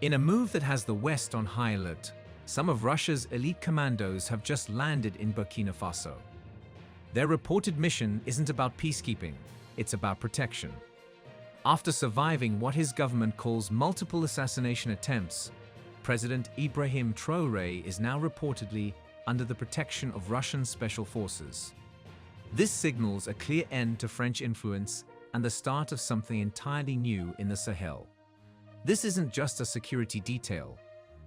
In a move that has the West on high alert, some of Russia's elite commandos have just landed in Burkina Faso. Their reported mission isn't about peacekeeping, it's about protection. After surviving what his government calls multiple assassination attempts, President Ibrahim Traoré is now reportedly under the protection of Russian special forces. This signals a clear end to French influence and the start of something entirely new in the Sahel. This isn't just a security detail,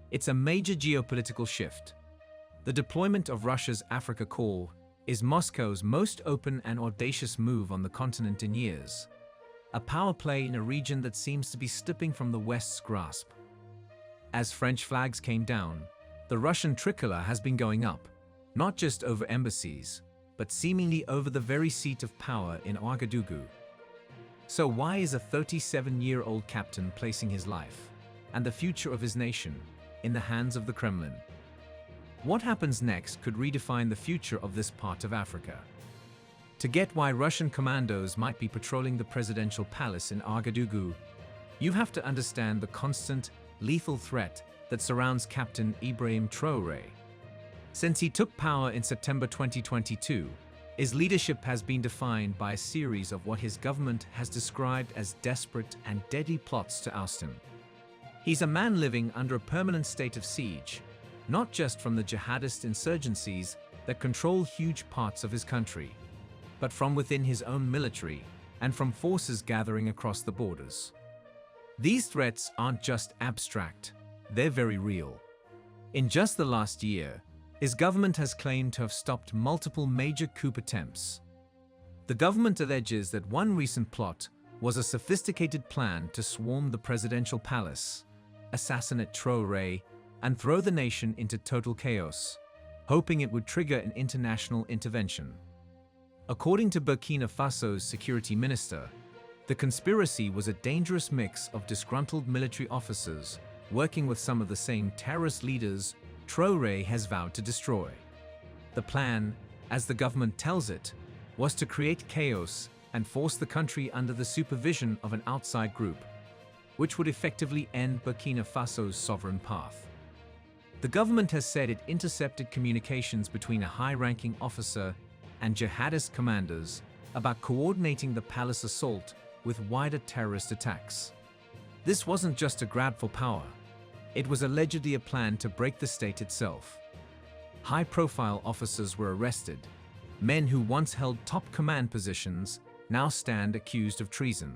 it's a major geopolitical shift. The deployment of Russia's Africa Corps is Moscow's most open and audacious move on the continent in years, a power play in a region that seems to be slipping from the West's grasp. As French flags came down, the Russian tricolor has been going up, not just over embassies, but seemingly over the very seat of power in Ouagadougou. So why is a 37-year-old captain placing his life, and the future of his nation, in the hands of the Kremlin? What happens next could redefine the future of this part of Africa. To get why Russian commandos might be patrolling the presidential palace in Ouagadougou, you have to understand the constant, lethal threat that surrounds Captain Ibrahim Traoré. Since he took power in September 2022, his leadership has been defined by a series of what his government has described as desperate and deadly plots to oust him. He's a man living under a permanent state of siege, not just from the jihadist insurgencies that control huge parts of his country, but from within his own military and from forces gathering across the borders. These threats aren't just abstract, they're very real. In just the last year, his government has claimed to have stopped multiple major coup attempts. The government alleges that one recent plot was a sophisticated plan to swarm the presidential palace, assassinate Traoré, and throw the nation into total chaos, hoping it would trigger an international intervention. According to Burkina Faso's security minister, the conspiracy was a dangerous mix of disgruntled military officers working with some of the same terrorist leaders Traoré has vowed to destroy. The plan, as the government tells it, was to create chaos and force the country under the supervision of an outside group, which would effectively end Burkina Faso's sovereign path. The government has said it intercepted communications between a high-ranking officer and jihadist commanders about coordinating the palace assault with wider terrorist attacks. This wasn't just a grab for power. It was allegedly a plan to break the state itself. High-profile officers were arrested. Men who once held top command positions now stand accused of treason.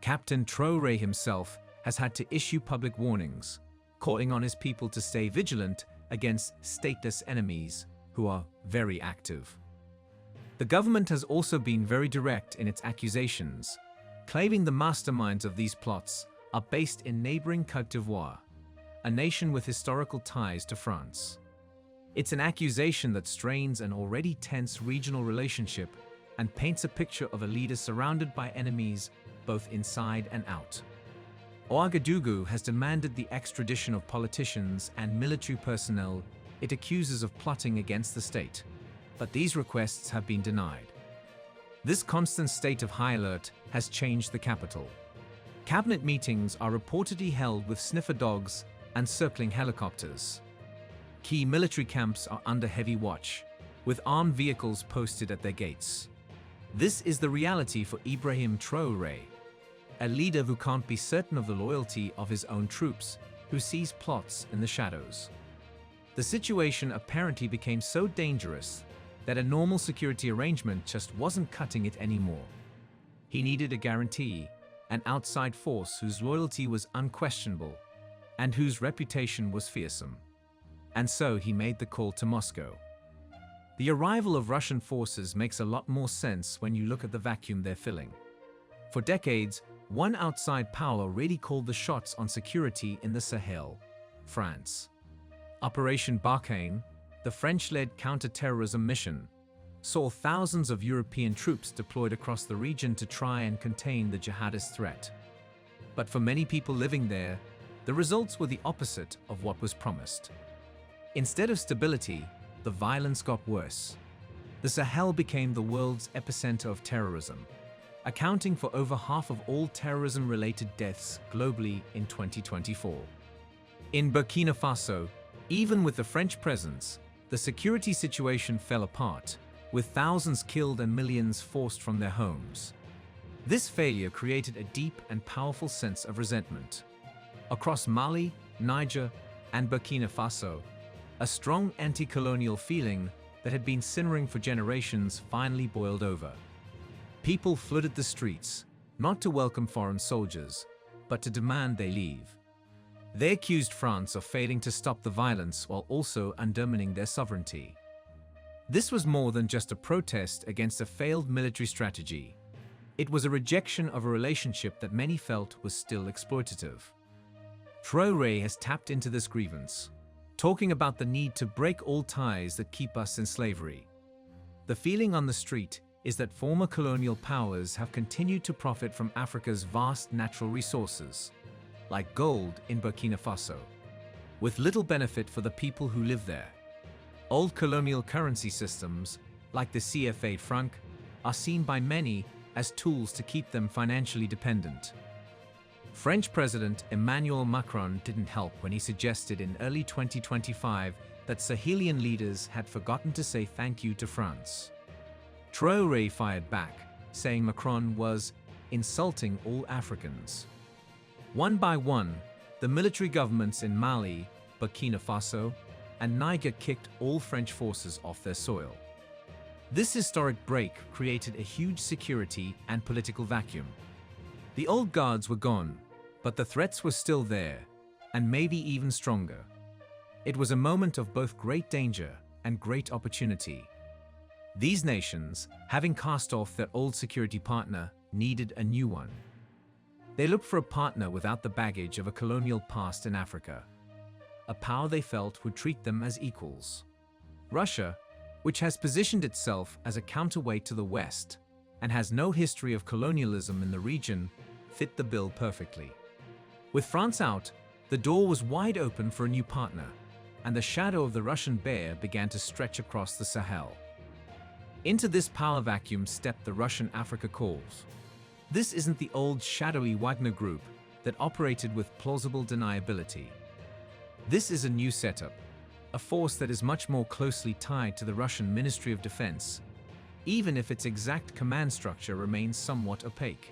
Captain Traoré himself has had to issue public warnings, calling on his people to stay vigilant against stateless enemies who are very active. The government has also been very direct in its accusations, claiming the masterminds of these plots are based in neighboring Côte d'Ivoire, a nation with historical ties to France. It's an accusation that strains an already tense regional relationship and paints a picture of a leader surrounded by enemies both inside and out. Ouagadougou has demanded the extradition of politicians and military personnel it accuses of plotting against the state, but these requests have been denied. This constant state of high alert has changed the capital. Cabinet meetings are reportedly held with sniffer dogs and circling helicopters. Key military camps are under heavy watch, with armed vehicles posted at their gates. This is the reality for Ibrahim Traoré, a leader who can't be certain of the loyalty of his own troops, who sees plots in the shadows. The situation apparently became so dangerous that a normal security arrangement just wasn't cutting it anymore. He needed a guarantee, an outside force whose loyalty was unquestionable and whose reputation was fearsome. And so he made the call to Moscow. The arrival of Russian forces makes a lot more sense when you look at the vacuum they're filling. For decades, one outside power really called the shots on security in the Sahel: France. Operation Barkhane, the French-led counter-terrorism mission, saw thousands of European troops deployed across the region to try and contain the jihadist threat. But for many people living there, the results were the opposite of what was promised. Instead of stability, the violence got worse. The Sahel became the world's epicenter of terrorism. accounting for over half of all terrorism-related deaths globally in 2024. In Burkina Faso, even with the French presence, the security situation fell apart, with thousands killed and millions forced from their homes. This failure created a deep and powerful sense of resentment. Across Mali, Niger, and Burkina Faso, a strong anti-colonial feeling that had been simmering for generations finally boiled over. People flooded the streets, not to welcome foreign soldiers, but to demand they leave. They accused France of failing to stop the violence while also undermining their sovereignty. This was more than just a protest against a failed military strategy. It was a rejection of a relationship that many felt was still exploitative. Traore has tapped into this grievance, talking about the need to break all ties that keep us in slavery. The feeling on the street is that former colonial powers have continued to profit from Africa's vast natural resources, like gold in Burkina Faso, with little benefit for the people who live there. Old colonial currency systems, like the CFA franc, are seen by many as tools to keep them financially dependent. French President Emmanuel Macron didn't help when he suggested in early 2025 that Sahelian leaders had forgotten to say thank you to France. Traoré fired back, saying Macron was insulting all Africans. One by one, the military governments in Mali, Burkina Faso, and Niger kicked all French forces off their soil. This historic break created a huge security and political vacuum. The old guards were gone, but the threats were still there, and maybe even stronger. It was a moment of both great danger and great opportunity. These nations, having cast off their old security partner, needed a new one. They looked for a partner without the baggage of a colonial past in Africa, a power they felt would treat them as equals. Russia, which has positioned itself as a counterweight to the West and has no history of colonialism in the region, fit the bill perfectly. With France out, the door was wide open for a new partner, and the shadow of the Russian bear began to stretch across the Sahel. Into this power vacuum stepped the Russian Africa Corps. This isn't the old shadowy Wagner group that operated with plausible deniability. This is a new setup, a force that is much more closely tied to the Russian Ministry of Defense, even if its exact command structure remains somewhat opaque.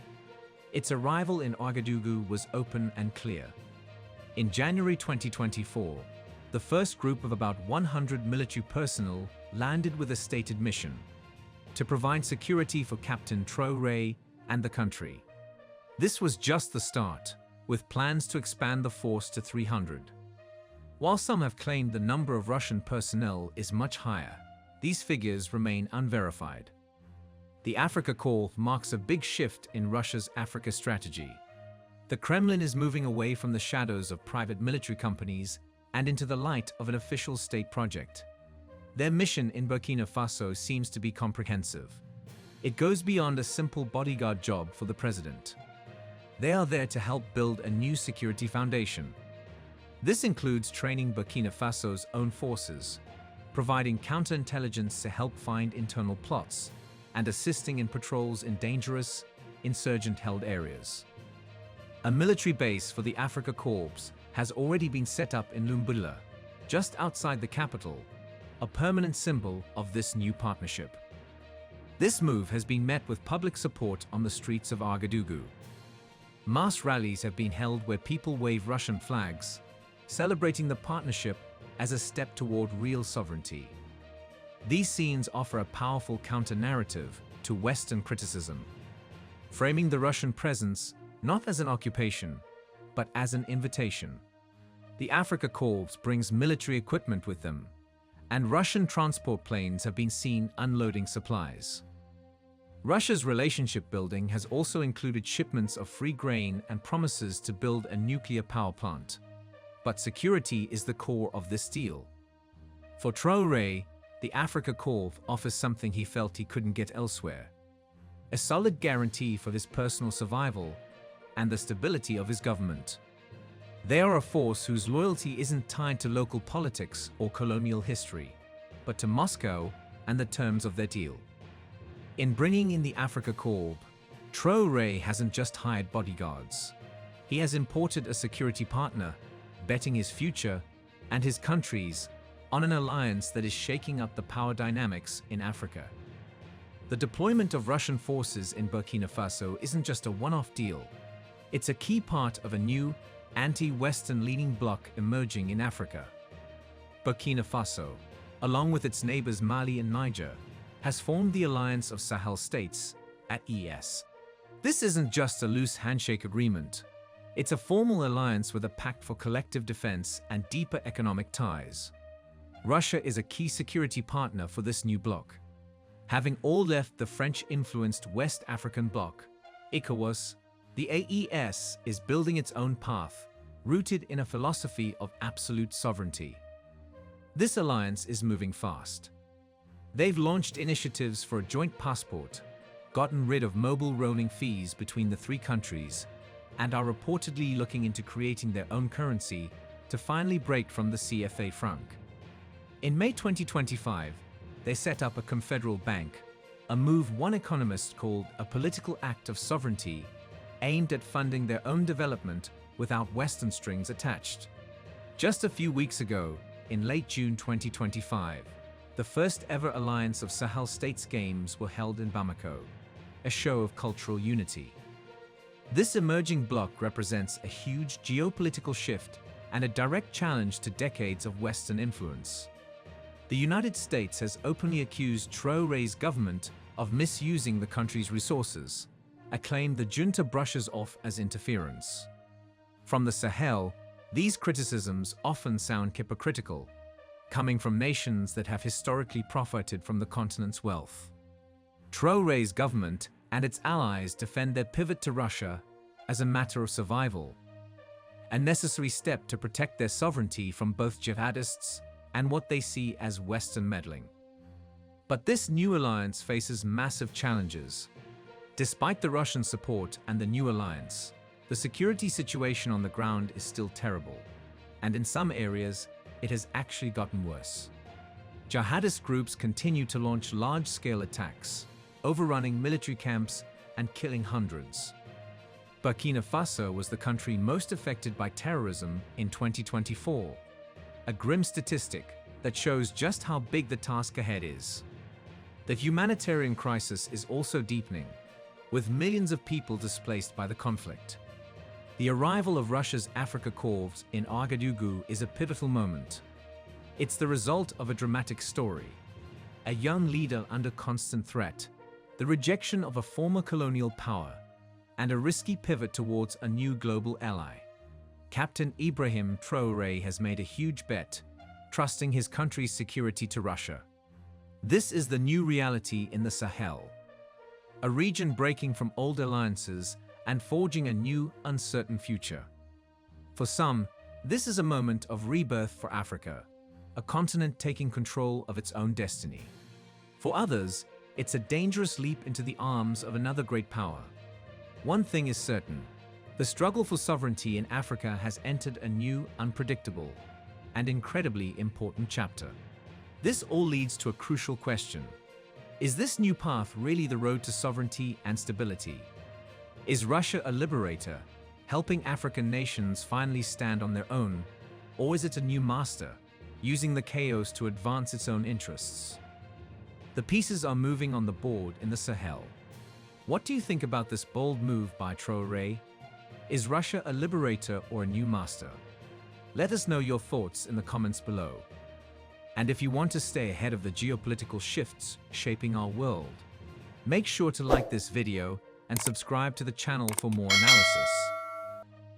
Its arrival in Ouagadougou was open and clear. In January 2024, the first group of about 100 military personnel landed with a stated mission: to provide security for Captain Traoré and the country. This was just the start, with plans to expand the force to 300. While some have claimed the number of Russian personnel is much higher, these figures remain unverified. The Africa Corps marks a big shift in Russia's Africa strategy. The Kremlin is moving away from the shadows of private military companies and into the light of an official state project. Their mission in Burkina Faso seems to be comprehensive. It goes beyond a simple bodyguard job for the president. They are there to help build a new security foundation. This includes training Burkina Faso's own forces, providing counterintelligence to help find internal plots, and assisting in patrols in dangerous, insurgent-held areas. A military base for the Africa Corps has already been set up in Lumbula, just outside the capital, a permanent symbol of this new partnership. This move has been met with public support on the streets of Ouagadougou. Mass rallies have been held where people wave Russian flags, celebrating the partnership as a step toward real sovereignty. These scenes offer a powerful counter-narrative to Western criticism, framing the Russian presence not as an occupation, but as an invitation. The Africa Corps brings military equipment with them, and Russian transport planes have been seen unloading supplies. Russia's relationship building has also included shipments of free grain and promises to build a nuclear power plant. But security is the core of this deal. For Traoré, the Africa Corps offers something he felt he couldn't get elsewhere: a solid guarantee for his personal survival and the stability of his government. They are a force whose loyalty isn't tied to local politics or colonial history, but to Moscow and the terms of their deal. In bringing in the Africa Corps, Traore hasn't just hired bodyguards. He has imported a security partner, betting his future and his country's on an alliance that is shaking up the power dynamics in Africa. The deployment of Russian forces in Burkina Faso isn't just a one-off deal. It's a key part of a new, anti-Western leaning bloc emerging in Africa. Burkina Faso, along with its neighbors Mali and Niger, has formed the Alliance of Sahel States, AES. This isn't just a loose handshake agreement. It's a formal alliance with a pact for collective defense and deeper economic ties. Russia is a key security partner for this new bloc. Having all left the French-influenced West African bloc, ECOWAS, the AES is building its own path, rooted in a philosophy of absolute sovereignty. This alliance is moving fast. They've launched initiatives for a joint passport, gotten rid of mobile roaming fees between the three countries, and are reportedly looking into creating their own currency to finally break from the CFA franc. In May 2025, they set up a confederal bank, a move one economist called a political act of sovereignty aimed at funding their own development without Western strings attached. Just a few weeks ago, in late June 2025, the first ever Alliance of Sahel States Games were held in Bamako, a show of cultural unity. This emerging bloc represents a huge geopolitical shift and a direct challenge to decades of Western influence. The United States has openly accused Traoré's government of misusing the country's resources, a claim the junta brushes off as interference. From the Sahel, these criticisms often sound hypocritical, coming from nations that have historically profited from the continent's wealth. Traoré's government and its allies defend their pivot to Russia as a matter of survival, a necessary step to protect their sovereignty from both jihadists and what they see as Western meddling. But this new alliance faces massive challenges. Despite the Russian support and the new alliance, the security situation on the ground is still terrible, and in some areas, it has actually gotten worse. Jihadist groups continue to launch large-scale attacks, overrunning military camps and killing hundreds. Burkina Faso was the country most affected by terrorism in 2024, a grim statistic that shows just how big the task ahead is. The humanitarian crisis is also deepening, with millions of people displaced by the conflict. The arrival of Russia's Africa Corps in Ouagadougou is a pivotal moment. It's the result of a dramatic story: a young leader under constant threat, the rejection of a former colonial power, and a risky pivot towards a new global ally. Captain Ibrahim Traoré has made a huge bet, trusting his country's security to Russia. This is the new reality in the Sahel, a region breaking from old alliances and forging a new, uncertain future. For some, this is a moment of rebirth for Africa, a continent taking control of its own destiny. For others, it's a dangerous leap into the arms of another great power. One thing is certain: the struggle for sovereignty in Africa has entered a new, unpredictable, and incredibly important chapter. This all leads to a crucial question. Is this new path really the road to sovereignty and stability? Is Russia a liberator, helping African nations finally stand on their own, or is it a new master, using the chaos to advance its own interests? The pieces are moving on the board in the Sahel. What do you think about this bold move by Traoré? Is Russia a liberator or a new master? Let us know your thoughts in the comments below. And if you want to stay ahead of the geopolitical shifts shaping our world, make sure to like this video and subscribe to the channel for more analysis.